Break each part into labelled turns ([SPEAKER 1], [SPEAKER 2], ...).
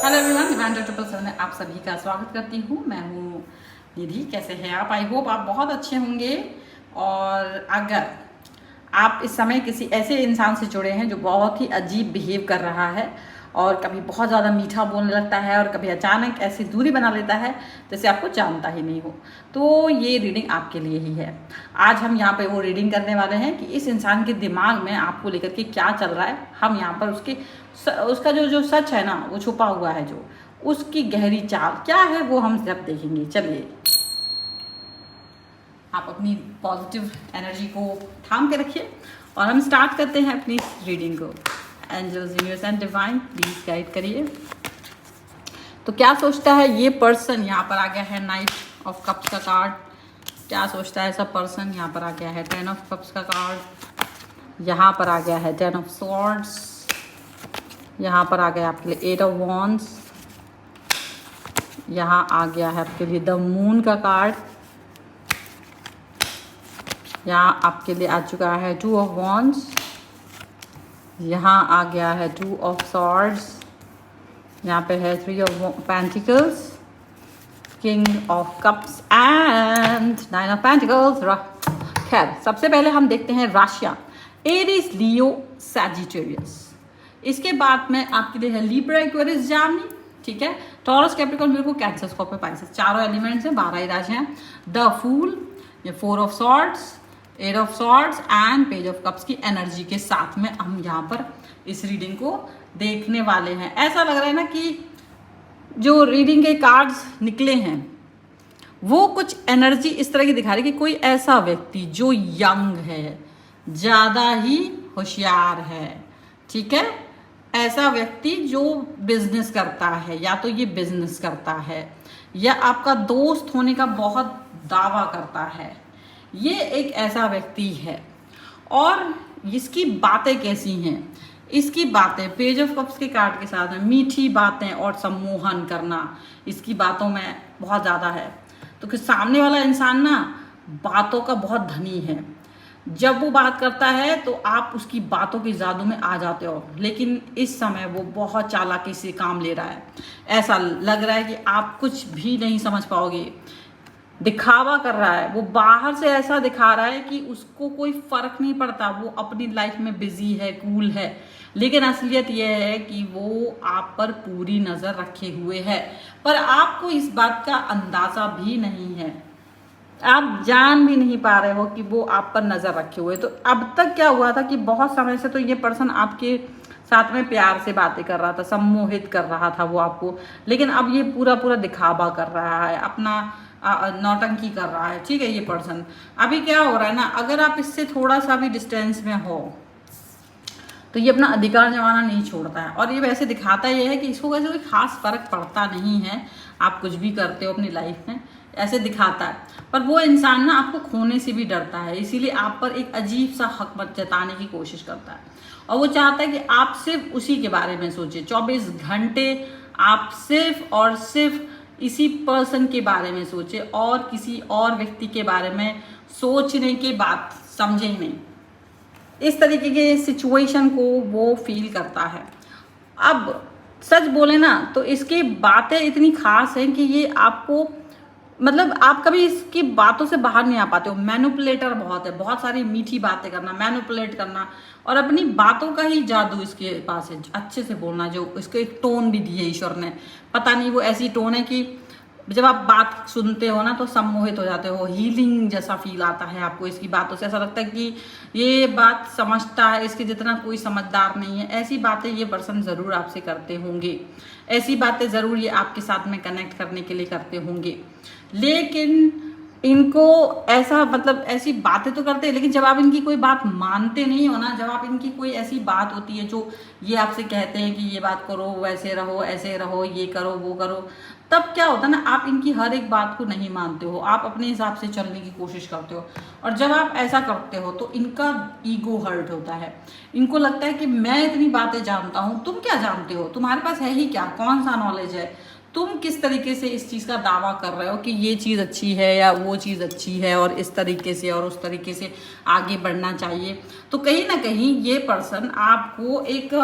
[SPEAKER 1] Hello everyone, divine 777 में आप सभी का स्वागत करती हूँ। मैं हूँ निधि। कैसे हैं आप? आई होप आप बहुत अच्छे होंगे। और अगर आप इस समय किसी ऐसे इंसान से जुड़े हैं जो बहुत ही अजीब बिहेव कर रहा है और कभी बहुत ज़्यादा मीठा बोलने लगता है और कभी अचानक ऐसी दूरी बना लेता है जैसे आपको जानता ही नहीं हो, तो ये रीडिंग आपके लिए ही है। आज हम यहाँ पे वो रीडिंग करने वाले हैं कि इस इंसान के दिमाग में आपको लेकर के क्या चल रहा है। हम यहाँ पर उसका जो सच है ना, वो छुपा हुआ है, जो उसकी गहरी चाल क्या है वो हम सब देखेंगे। चलिए, आप अपनी पॉजिटिव एनर्जी को थाम के रखिए और हम स्टार्ट करते हैं अपनी रीडिंग को। Angels, universe and divine, please guide करिए। तो क्या सोचता है ये पर्सन? यहाँ पर आ गया है नाइट ऑफ कप्स का कार्ड। क्या सोचता है ऐसा पर्सन? यहाँ पर आ गया है 10 ऑफ कप्स का कार्ड। यहाँ पर आ गया है 10 ऑफ स्वॉर्ड्स। यहाँ पर आ गया आपके लिए 8 ऑफ वॉन्ड्स। यहाँ आ गया है आपके लिए द मून का कार्ड। यहाँ आपके लिए आ चुका है 2 ऑफ वॉन्ड्स। यहाँ आ गया है 2 ऑफ सॉर्ड्स। यहाँ पे है 3 of pentacles, king of cups and 9 of pentacles. खैर, सबसे पहले हम देखते हैं राशियाँ। एरीज, लियो, सैजिटेरियस। इसके बाद में आपके लिए है लिब्रा, एक्वेरियस, जेमिनी, ठीक है, taurus, Capricorn, Virgo, cancer, Scorpio, Pisces. चारों एलिमेंट्स हैं, 12 ही राशियाँ हैं। द फूल, ये 4 of swords, 8 of swords and page of cups की एनर्जी के साथ में हम यहाँ पर इस रीडिंग को देखने वाले हैं। ऐसा लग रहा है ना कि जो रीडिंग के कार्ड्स निकले हैं वो कुछ एनर्जी इस तरह की दिखा रही है कि कोई ऐसा व्यक्ति जो यंग है, ज़्यादा ही होशियार है, ठीक है, ऐसा व्यक्ति जो बिजनेस करता है, या तो ये बिजनेस करता है या आपका दोस्त होने का बहुत दावा करता है, ये एक ऐसा व्यक्ति है। और इसकी बातें कैसी हैं? इसकी बातें पेज ऑफ कप्स के कार्ड के साथ में मीठी बातें और सम्मोहन करना इसकी बातों में बहुत ज़्यादा है। तो कि सामने वाला इंसान ना बातों का बहुत धनी है। जब वो बात करता है तो आप उसकी बातों के जादू में आ जाते हो, लेकिन इस समय वो बहुत चालाकी से काम ले रहा है। ऐसा लग रहा है कि आप कुछ भी नहीं समझ पाओगे। दिखावा कर रहा है, वो बाहर से ऐसा दिखा रहा है कि उसको कोई फर्क नहीं पड़ता, वो अपनी लाइफ में बिजी है, कूल है, लेकिन असलियत यह है कि वो आप पर पूरी नज़र रखे हुए है। पर आपको इस बात का अंदाज़ा भी नहीं है, आप जान भी नहीं पा रहे हो कि वो आप पर नज़र रखे हुए। तो अब तक क्या हुआ था कि बहुत समय से तो ये पर्सन आपके साथ में प्यार से बातें कर रहा था, सम्मोहित कर रहा था वो आपको, लेकिन अब ये पूरा दिखावा कर रहा है, अपना नौटंकी कर रहा है, ठीक है। ये पर्सन अभी क्या हो रहा है ना, अगर आप इससे थोड़ा सा भी डिस्टेंस में हो तो ये अपना अधिकार जमाना नहीं छोड़ता है। और ये वैसे दिखाता ये है कि इसको वैसे कोई खास फर्क पड़ता नहीं है, आप कुछ भी करते हो अपनी लाइफ में, ऐसे दिखाता है। पर वो इंसान ना आपको खोने से भी डरता है, इसीलिए आप पर एक अजीब सा हक जताने की कोशिश करता है। और वो चाहता है कि आप सिर्फ उसी के बारे में सोचें, 24 घंटे आप सिर्फ और सिर्फ इसी पर्सन के बारे में सोचें और किसी और व्यक्ति के बारे में सोचने के बात समझे ही नहीं। इस तरीके के सिचुएशन को वो फील करता है। अब सच बोले ना तो इसकी बातें इतनी खास हैं कि ये आपको, मतलब आप कभी इसकी बातों से बाहर नहीं आ पाते हो। मैनिपुलेटर बहुत है, बहुत सारी मीठी बातें करना, मैनिपुलेट करना, और अपनी बातों का ही जादू इसके पास है, अच्छे से बोलना। जो इसको एक टोन भी दी है ईश्वर ने, पता नहीं वो ऐसी टोन है कि जब आप बात सुनते हो ना तो सम्मोहित हो जाते हो, हीलिंग जैसा फील आता है आपको इसकी बातों से। ऐसा लगता है कि ये बात समझता है, इसके जितना कोई समझदार नहीं है। ऐसी बातें ये पर्सन ज़रूर आपसे करते होंगे, ऐसी बातें ज़रूर ये आपके साथ में कनेक्ट करने के लिए करते होंगे। लेकिन इनको ऐसा, मतलब ऐसी बातें तो करते हैं, लेकिन जब आप इनकी कोई बात मानते नहीं हो ना, जब आप इनकी कोई ऐसी बात होती है जो ये आपसे कहते हैं कि ये बात करो, वैसे रहो, ऐसे रहो, ये करो, वो करो, तब क्या होता है ना, आप इनकी हर एक बात को नहीं मानते हो, आप अपने हिसाब से चलने की कोशिश करते हो। और जब आप ऐसा करते हो तो इनका ईगो हर्ट होता है। इनको लगता है कि मैं इतनी बातें जानता हूँ, तुम क्या जानते हो, तुम्हारे पास है ही क्या, कौन सा नॉलेज है, तुम किस तरीके से इस चीज़ का दावा कर रहे हो कि ये चीज़ अच्छी है या वो चीज़ अच्छी है, और इस तरीके से और उस तरीके से आगे बढ़ना चाहिए। तो कहीं ना कहीं ये पर्सन आपको एक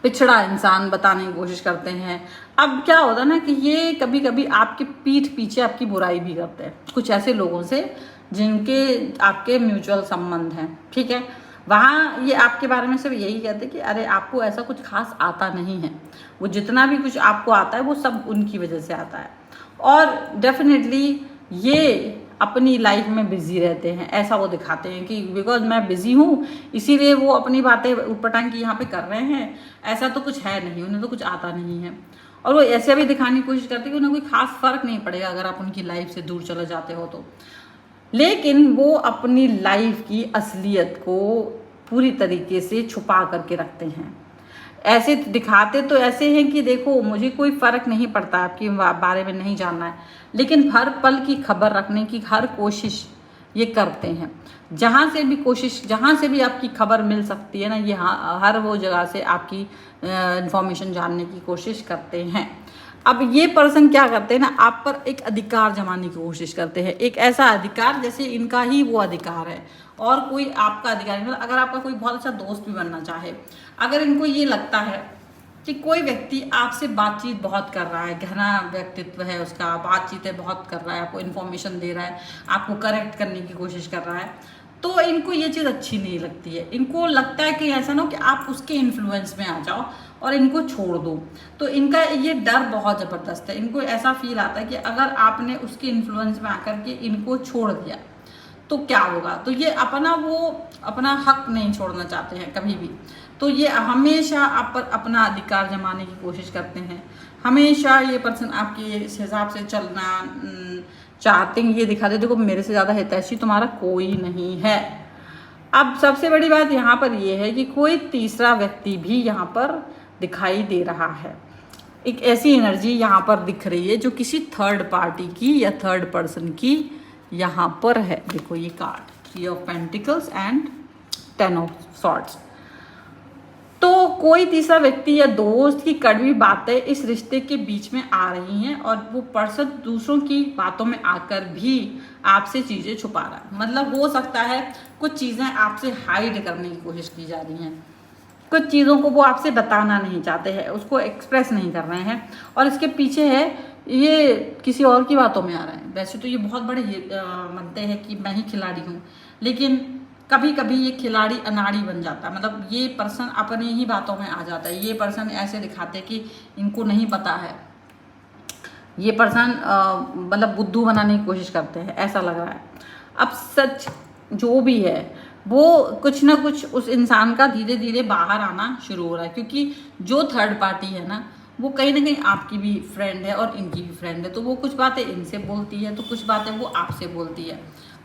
[SPEAKER 1] पिछड़ा इंसान बताने की कोशिश करते हैं। अब क्या होता है ना कि ये कभी कभी आपके पीठ पीछे आपकी बुराई भी करते हैं, कुछ ऐसे लोगों से जिनके आपके म्यूचुअल संबंध हैं, ठीक है। वहाँ ये आपके बारे में सिर्फ यही कहते हैं कि अरे आपको ऐसा कुछ खास आता नहीं है, वो जितना भी कुछ आपको आता है वो सब उनकी वजह से आता है। और डेफिनेटली ये अपनी लाइफ में बिजी रहते हैं, ऐसा वो दिखाते हैं कि बिकॉज मैं बिजी हूँ इसीलिए वो अपनी बातें ऊटपटांग की यहाँ पे कर रहे हैं, ऐसा तो कुछ है नहीं, उन्हें तो कुछ आता नहीं है। और वो ऐसे भी दिखाने की कोशिश करते हैं कि उन्हें कोई खास फर्क नहीं पड़ेगा अगर आप उनकी लाइफ से दूर चले जाते हो तो, लेकिन वो अपनी लाइफ की असलियत को पूरी तरीके से छुपा करके रखते हैं। ऐसे दिखाते तो ऐसे हैं कि देखो मुझे कोई फ़र्क नहीं पड़ता, आपके बारे में नहीं जानना है, लेकिन हर पल की खबर रखने की हर कोशिश ये करते हैं। जहाँ से भी कोशिश, जहाँ से भी आपकी खबर मिल सकती है ना, ये हर वो जगह से आपकी इंफॉर्मेशन जानने की कोशिश करते हैं। अब ये पर्सन क्या करते हैं ना, आप पर एक अधिकार जमाने की कोशिश करते हैं, एक ऐसा अधिकार जैसे इनका ही वो अधिकार है और कोई आपका अधिकार नहीं। मतलब अगर आपका कोई बहुत अच्छा दोस्त भी बनना चाहे, अगर इनको ये लगता है कि कोई व्यक्ति आपसे बातचीत बहुत कर रहा है, गहरा व्यक्तित्व है उसका, बातचीतें बहुत कर रहा है, आपको इन्फॉर्मेशन दे रहा है, आपको करेक्ट करने की कोशिश कर रहा है, तो इनको ये चीज़ अच्छी नहीं लगती है। इनको लगता है कि ऐसा ना हो कि आप उसके इन्फ्लुएंस में आ जाओ और इनको छोड़ दो। तो इनका ये डर बहुत ज़बरदस्त है, इनको ऐसा फील आता है कि अगर आपने उसके इन्फ्लुएंस में आकर के इनको छोड़ दिया तो क्या होगा। तो ये अपना हक नहीं छोड़ना चाहते हैं कभी भी, तो ये हमेशा आप पर अपना अधिकार जमाने की कोशिश करते हैं। हमेशा ये पर्सन आपके इस हिसाब से चलना चाहते हैं, ये दिखाते देखो मेरे से ज़्यादा हितैषी तुम्हारा कोई नहीं है। अब सबसे बड़ी बात यहाँ पर ये है कि कोई तीसरा व्यक्ति भी यहाँ पर दिखाई दे रहा है, एक ऐसी एनर्जी यहाँ पर दिख रही है जो किसी थर्ड पार्टी की या थर्ड पर्सन की यहाँ पर है। देखो ये card 3 of pentacles and 10 of swords. तो कोई तीसरा व्यक्ति या दोस्त की कड़वी बातें इस रिश्ते के बीच में आ रही हैं और वो पर्सन दूसरों की बातों में आकर भी आपसे चीज़ें छुपा रहा है। मतलब हो सकता है कुछ चीज़ें आपसे हाइड करने की कोशिश की जा रही हैं, कुछ चीज़ों को वो आपसे बताना नहीं चाहते हैं, उसको एक्सप्रेस नहीं कर रहे हैं, और इसके पीछे है ये किसी और की बातों में आ रहे हैं। वैसे तो ये बहुत बड़े मानते हैं कि मैं ही खिलाड़ी हूँ, लेकिन कभी कभी ये खिलाड़ी अनाड़ी बन जाता है। मतलब ये पर्सन अपनी ही बातों में आ जाता है, ये पर्सन ऐसे दिखाते कि इनको नहीं पता है, ये पर्सन मतलब बुद्धू बनाने की कोशिश करते हैं, ऐसा लग रहा है। अब सच जो भी है वो कुछ ना कुछ उस इंसान का धीरे धीरे बाहर आना शुरू हो रहा है, क्योंकि जो थर्ड पार्टी है ना वो कहीं ना कहीं आपकी भी फ्रेंड है और इनकी भी फ्रेंड है। तो वो कुछ बातें इनसे बोलती है, तो कुछ बातें वो आपसे बोलती है,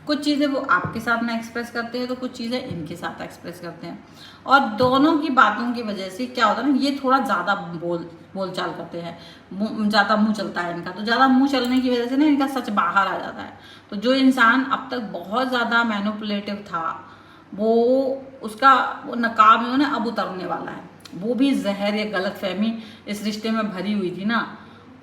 [SPEAKER 1] कुछ चीज़ें वो आपके साथ में एक्सप्रेस करते हैं, तो कुछ चीज़ें इनके साथ एक्सप्रेस करते हैं। और दोनों की बातों की वजह से क्या होता है ना, ये थोड़ा ज़्यादा बोलचाल करते हैं, ज़्यादा मुंह चलता है इनका। तो ज़्यादा मुंह चलने की वजह से ना इनका सच बाहर आ जाता है। तो जो इंसान अब तक बहुत ज़्यादा मैनिपुलेटिव था वो नकाब में ना अब उतरने वाला है। वो भी जहर या गलत फहमी इस रिश्ते में भरी हुई थी ना,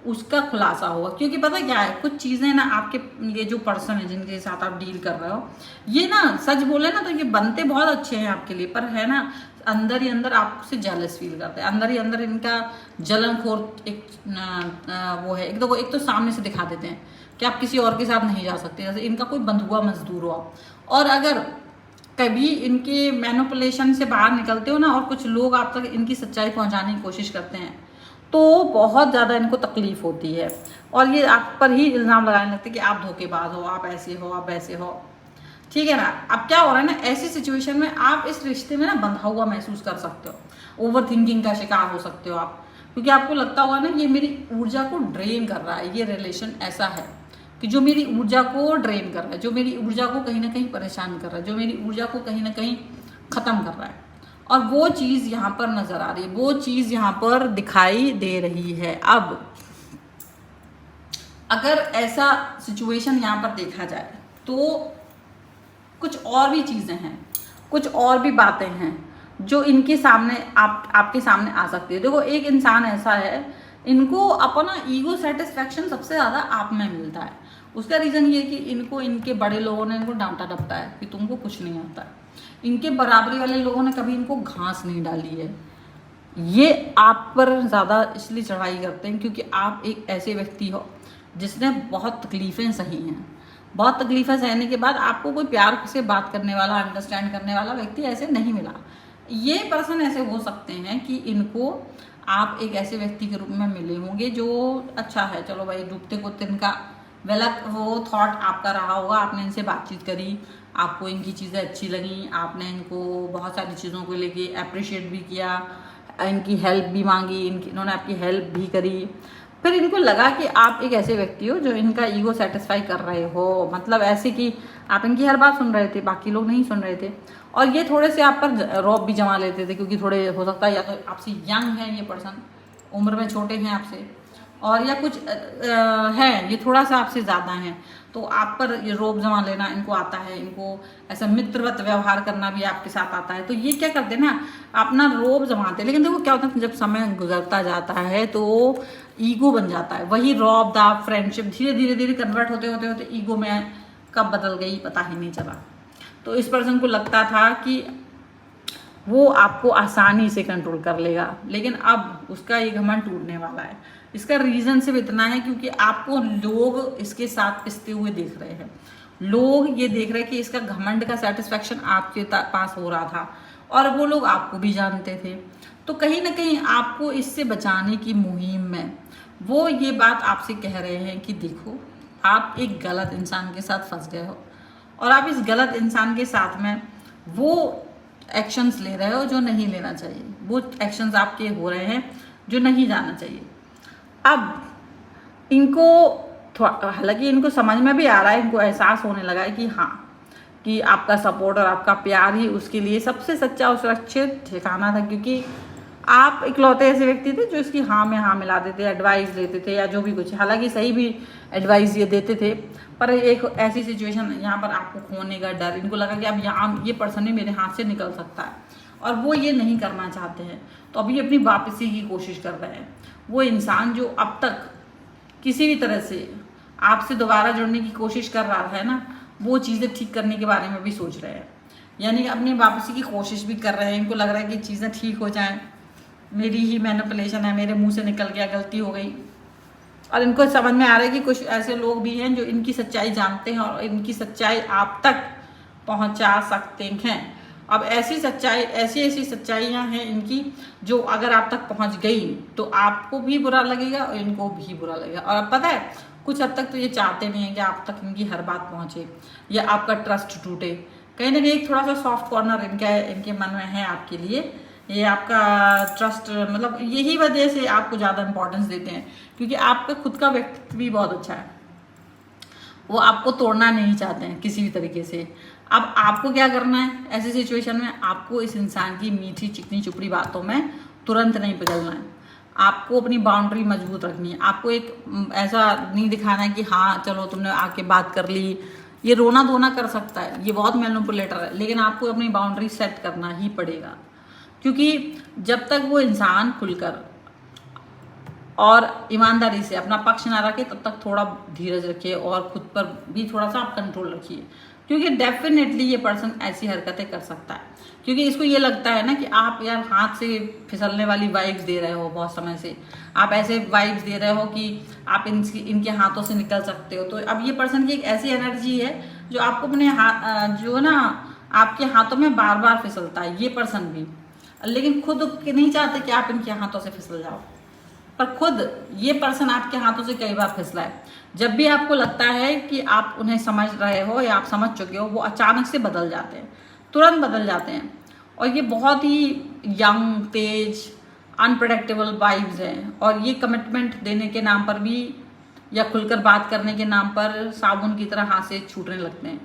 [SPEAKER 1] उसका खुलासा होगा। क्योंकि पता क्या है, कुछ चीज़ें ना आपके ये जो पर्सन है जिनके साथ आप डील कर रहे हो, ये ना सच बोले ना तो ये बनते बहुत अच्छे हैं आपके लिए, पर है ना अंदर ही अंदर आपसे जेलस फील करते हैं, अंदर ही अंदर इनका जलनखोर एक वो है। एक तो सामने से दिखा देते हैं कि आप किसी और के साथ नहीं जा सकते, जैसे इनका कोई बंधुआ मजदूर हो आप। और अगर कभी इनके मैनिपुलेशन से बाहर निकलते हो ना और कुछ लोग आप तक इनकी सच्चाई पहुंचाने की कोशिश करते हैं, तो बहुत ज़्यादा इनको तकलीफ होती है और ये आप पर ही इल्ज़ाम लगाने लगते हैं कि आप धोखेबाज हो, आप ऐसे हो, आप वैसे हो। ठीक है ना। अब क्या हो रहा है ना, ऐसी सिचुएशन में आप इस रिश्ते में ना बंधा हुआ महसूस कर सकते हो, ओवर थिंकिंग का शिकार हो सकते हो आप, क्योंकि आपको लगता होगा ना ये मेरी ऊर्जा को ड्रेन कर रहा है। ये रिलेशन ऐसा है कि जो मेरी ऊर्जा को ड्रेन कर रहा है, जो मेरी ऊर्जा को कहीं ना कहीं परेशान कर रहा है, जो मेरी ऊर्जा को कहीं ना कहीं ख़त्म कर रहा है। और वो चीज़ यहाँ पर नज़र आ रही है, वो चीज़ यहाँ पर दिखाई दे रही है। अब अगर ऐसा सिचुएशन यहाँ पर देखा जाए तो कुछ और भी चीज़ें हैं, कुछ और भी बातें हैं जो इनके सामने आपके सामने आ सकती है। देखो एक इंसान ऐसा है, इनको अपना ईगो सेटिस्फेक्शन सबसे ज़्यादा आप में मिलता है। उसका रीज़न ये कि इनको इनके बड़े लोगों ने इनको डांटा डपटा है कि तुमको कुछ नहीं आता है। इनके बराबरी वाले लोगों ने कभी इनको घास नहीं डाली है। ये आप पर ज़्यादा इसलिए चढ़ाई करते हैं क्योंकि आप एक ऐसे व्यक्ति हो जिसने बहुत तकलीफ़ें सही हैं। बहुत तकलीफ़ें सहने के बाद आपको कोई प्यार से बात करने वाला, अंडरस्टैंड करने वाला व्यक्ति ऐसे नहीं मिला। ये पर्सन ऐसे हो सकते हैं कि इनको आप एक ऐसे व्यक्ति के रूप में मिले होंगे जो अच्छा है, चलो भाई डूबते कुत्ते इनका वेलक वो थॉट आपका रहा होगा, आपने इनसे बातचीत करी, आपको इनकी चीज़ें अच्छी लगी, आपने इनको बहुत सारी चीज़ों को लेके अप्रिशिएट भी किया, इनकी हेल्प भी मांगी, इन्होंने आपकी हेल्प भी करी। फिर इनको लगा कि आप एक ऐसे व्यक्ति हो जो इनका ईगो सेटिस्फाई कर रहे हो, मतलब ऐसे कि आप इनकी हर बात सुन रहे थे, बाकी लोग नहीं सुन रहे थे। और ये थोड़े से आप पर रौब भी जमा लेते थे क्योंकि थोड़े हो सकता है या तो आपसे यंग है ये पर्सन, उम्र में छोटे हैं आपसे, और या कुछ है ये थोड़ा सा आपसे ज़्यादा है, तो आप पर ये रोब जमा लेना इनको आता है, इनको ऐसा मित्रवत व्यवहार करना भी आपके साथ आता है। तो ये क्या करते हैं ना, अपना रोब जमाते हैं। लेकिन देखो क्या होता है, जब समय गुजरता जाता है तो ईगो बन जाता है, वही रौब दाब फ्रेंडशिप धीरे धीरे धीरे कन्वर्ट होते होते होते ईगो में कब बदल गई पता ही नहीं चला। तो इस पर्सन को लगता था कि वो आपको आसानी से कंट्रोल कर लेगा, लेकिन अब उसका ये घमंड टूटने वाला है। इसका रीज़न सिर्फ इतना है क्योंकि आपको लोग इसके साथ पिसते हुए देख रहे हैं। लोग ये देख रहे हैं कि इसका घमंड का सेटिस्फेक्शन आपके पास हो रहा था, और वो लोग आपको भी जानते थे। तो कहीं ना कहीं आपको इससे बचाने की मुहिम में वो ये बात आपसे कह रहे हैं कि देखो आप एक गलत इंसान के साथ फंस गए हो, और आप इस गलत इंसान के साथ में वो एक्शंस ले रहे हो जो नहीं लेना चाहिए, वो एक्शंस आपके हो रहे हैं जो नहीं जाना चाहिए। अब इनको हालांकि इनको समझ में भी आ रहा है, इनको एहसास होने लगा है कि हाँ, कि आपका सपोर्ट और आपका प्यार ही उसके लिए सबसे सच्चा और सुरक्षित ठिकाना था, क्योंकि आप इकलौते ऐसे व्यक्ति थे जो इसकी हाँ में हाँ मिला देते, एडवाइस देते थे या जो भी कुछ, हालांकि सही भी एडवाइस ये देते थे, पर एक ऐसी सिचुएशन यहाँ पर आपको खोने का डर, इनको लगा कि अब यहाँ ये पर्सन ही मेरे हाथ से निकल सकता है, और वो ये नहीं करना चाहते हैं। तो अभी अपनी वापसी की कोशिश कर रहे हैं। वो इंसान जो अब तक किसी भी तरह से आपसे दोबारा जुड़ने की कोशिश कर रहा है ना, वो चीज़ें ठीक करने के बारे में भी सोच रहे हैं, यानी अपनी वापसी की कोशिश भी कर रहे हैं। इनको लग रहा है कि चीज़ें ठीक हो जाएं, मेरी ही मैनिपुलेशन है, मेरे मुंह से निकल गया, गलती हो गई। और इनको समझ में आ रहा है कि कुछ ऐसे लोग भी हैं जो इनकी सच्चाई जानते हैं और इनकी सच्चाई आप तक पहुंचा सकते हैं। अब ऐसी ऐसी सच्चाइयाँ हैं इनकी जो अगर आप तक पहुंच गई तो आपको भी बुरा लगेगा और इनको भी बुरा लगेगा। और अब पता है कुछ हद तक तो ये चाहते नहीं है कि आप तक इनकी हर बात पहुंचे या आपका ट्रस्ट टूटे। कहीं ना कहीं एक थोड़ा सा सॉफ्ट कॉर्नर इनके मन में है आपके लिए, ये आपका ट्रस्ट, मतलब यही वजह से आपको ज़्यादा इंपॉर्टेंस देते हैं, क्योंकि आपका खुद का व्यक्तित्व भी बहुत अच्छा है, वो आपको तोड़ना नहीं चाहते हैं किसी भी तरीके से। अब आपको क्या करना है ऐसी सिचुएशन में, आपको इस इंसान की मीठी चिकनी चुपड़ी बातों में तुरंत नहीं पिघलना है, आपको अपनी बाउंड्री मजबूत रखनी है। आपको एक ऐसा नहीं दिखाना है कि हाँ चलो तुमने आके बात कर ली, ये रोना धोना कर सकता है, ये बहुत मैनिपुलेटर है, लेकिन आपको अपनी बाउंड्री सेट करना ही पड़ेगा। क्योंकि जब तक वो इंसान खुलकर और ईमानदारी से अपना पक्ष ना रखे तब तक थोड़ा धीरज रखिए और खुद पर भी थोड़ा सा आप कंट्रोल रखिए, क्योंकि डेफिनेटली ये पर्सन ऐसी हरकतें कर सकता है। क्योंकि इसको ये लगता है ना कि आप यार हाथ से फिसलने वाली वाइब्स दे रहे हो, बहुत समय से आप ऐसे वाइब्स दे रहे हो कि आप इनके हाथों से निकल सकते हो। तो अब ये पर्सन की एक ऐसी एनर्जी है जो आपको अपने हाथ जो ना आपके हाथों में बार बार फिसलता है, ये पर्सन भी, लेकिन खुद नहीं चाहते कि आप इनके हाथों से फिसल जाओ, पर खुद ये पर्सन आपके हाथों से कई बार फिसला है। जब भी आपको लगता है कि आप उन्हें समझ रहे हो या आप समझ चुके हो, वो अचानक से बदल जाते हैं, तुरंत बदल जाते हैं। और ये बहुत ही यंग, तेज, अनप्रेडिक्टेबल वाइब्स हैं, और ये कमिटमेंट देने के नाम पर भी या खुलकर बात करने के नाम पर साबुन की तरह हाथ से छूटने लगते हैं।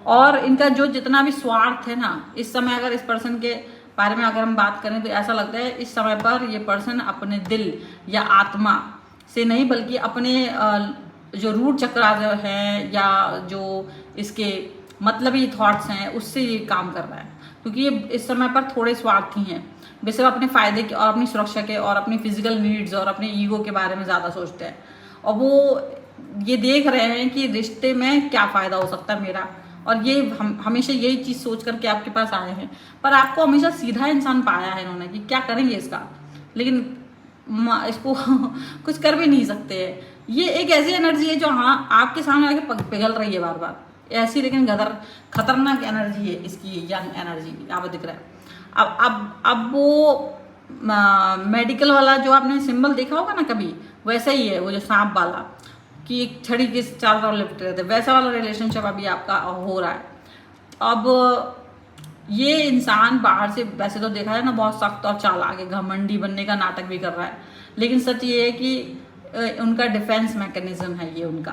[SPEAKER 1] और इनका जो जितना भी स्वार्थ है ना, इस समय अगर इस पर्सन के बारे में अगर हम बात करें तो ऐसा लगता है इस समय पर ये पर्सन अपने दिल या आत्मा से नहीं, बल्कि अपने जो रूट चक्र हैं या जो इसके मतलबी थॉट्स हैं उससे ये काम कर रहा है, क्योंकि ये इस समय पर थोड़े स्वार्थी हैं। वे सिर्फ अपने फायदे के और अपनी सुरक्षा के और अपनी फिजिकल नीड्स और अपने ईगो के बारे में ज़्यादा सोचते हैं, और वो ये देख रहे हैं कि रिश्ते में क्या फ़ायदा हो सकता है मेरा, और ये हमेशा यही चीज़ सोच करके आपके पास आए हैं। पर आपको हमेशा सीधा इंसान पाया है इन्होंने कि क्या करेंगे इसका, लेकिन इसको कुछ कर भी नहीं सकते हैं। ये एक ऐसी एनर्जी है जो हाँ आपके सामने आके पिघल रही है बार बार ऐसी, लेकिन खतरनाक एनर्जी है इसकी, यंग एनर्जी यहाँ पर दिख रहा है। अब वो मेडिकल वाला जो आपने सिंबल देखा होगा ना कभी, वैसा ही है वो जो सांप वाला कि एक छड़ी के चारों तरफ लिपटे रहते, वैसा वाला रिलेशनशिप अभी आपका हो रहा है। अब ये इंसान बाहर से वैसे तो देखा है ना बहुत सख्त और चालाक है, घमंडी बनने का नाटक भी कर रहा है, लेकिन सच ये है कि उनका डिफेंस मैकेनिज्म है ये उनका,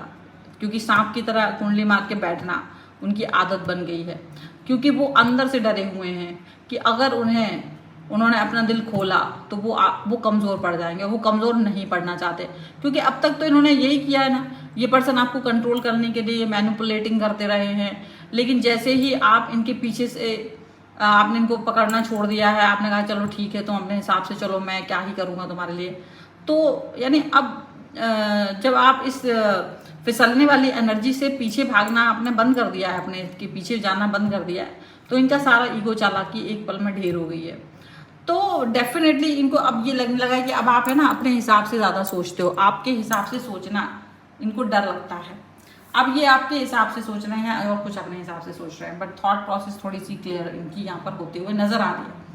[SPEAKER 1] क्योंकि सांप की तरह कुंडली मार के बैठना उनकी आदत बन गई है, क्योंकि वो अंदर से डरे हुए हैं कि अगर उन्होंने अपना दिल खोला तो वो कमज़ोर पड़ जाएंगे। वो कमज़ोर नहीं पड़ना चाहते, क्योंकि अब तक तो इन्होंने यही किया है ना, ये पर्सन आपको कंट्रोल करने के लिए मैनिपुलेटिंग करते रहे हैं, लेकिन जैसे ही आप इनके पीछे से आपने इनको पकड़ना छोड़ दिया है, आपने कहा चलो ठीक है तुम अपने हिसाब से चलो, मैं क्या ही करूँगा तुम्हारे लिए, तो यानी अब जब आप इस फिसलने वाली एनर्जी से पीछे भागना आपने बंद कर दिया है, अपने के पीछे जाना बंद कर दिया है, तो इनका सारा ईगो चालाकी एक पल में ढेर हो गई है। तो डेफिनेटली इनको अब ये लगने लगा है कि अब आप है ना अपने हिसाब से ज़्यादा सोचते हो, आपके हिसाब से सोचना इनको डर लगता है। अब ये आपके हिसाब से सोच रहे हैं और कुछ अपने हिसाब से सोच रहे हैं, बट थॉट प्रोसेस थोड़ी सी क्लियर इनकी यहाँ पर होते हुए नज़र आ रही है।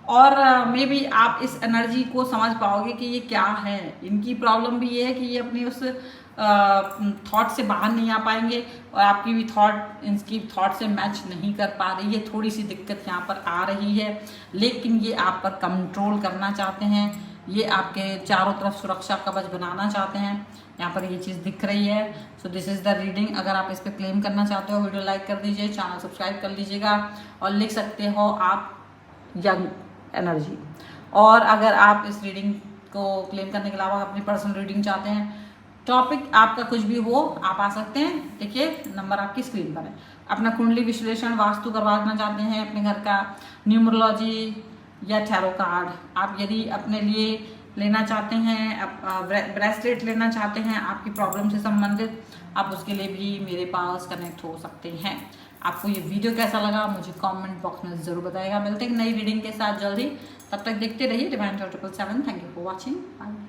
[SPEAKER 1] और मे बी आप इस एनर्जी को समझ पाओगे कि ये क्या है। इनकी प्रॉब्लम भी ये है कि ये अपनी उस थॉट से बाहर नहीं आ पाएंगे, और आपकी भी थॉट इनकी थॉट से मैच नहीं कर पा रही है, थोड़ी सी दिक्कत यहाँ पर आ रही है, लेकिन ये आप पर कंट्रोल करना चाहते हैं, ये आपके चारों तरफ सुरक्षा कवच बनाना चाहते हैं, यहाँ पर ये चीज़ दिख रही है। So this is the reading. अगर आप इस पर क्लेम करना चाहते हो वीडियो लाइक कर दीजिए, चैनल सब्सक्राइब कर लीजिएगा, और लिख सकते हो आप यंग एनर्जी। और अगर आप इस रीडिंग को क्लेम करने के अलावा अपनी पर्सनल रीडिंग चाहते हैं, टॉपिक आपका कुछ भी हो, आप आ सकते हैं। देखिए नंबर आपकी स्क्रीन पर है। अपना कुंडली विश्लेषण वास्तु करवाना चाहते हैं अपने घर का, न्यूमरोलॉजी या टैरो कार्ड आप यदि अपने लिए लेना चाहते हैं, ब्रेसलेट लेना चाहते हैं आपकी प्रॉब्लम से संबंधित, आप उसके लिए भी मेरे पास कनेक्ट हो सकते हैं। आपको ये वीडियो कैसा लगा मुझे कमेंट बॉक्स में ज़रूर बताइएगा। मिलते हैं नई रीडिंग के साथ जल्दी, तब तक देखते रहिए divine 777। Thank you for watching. Bye.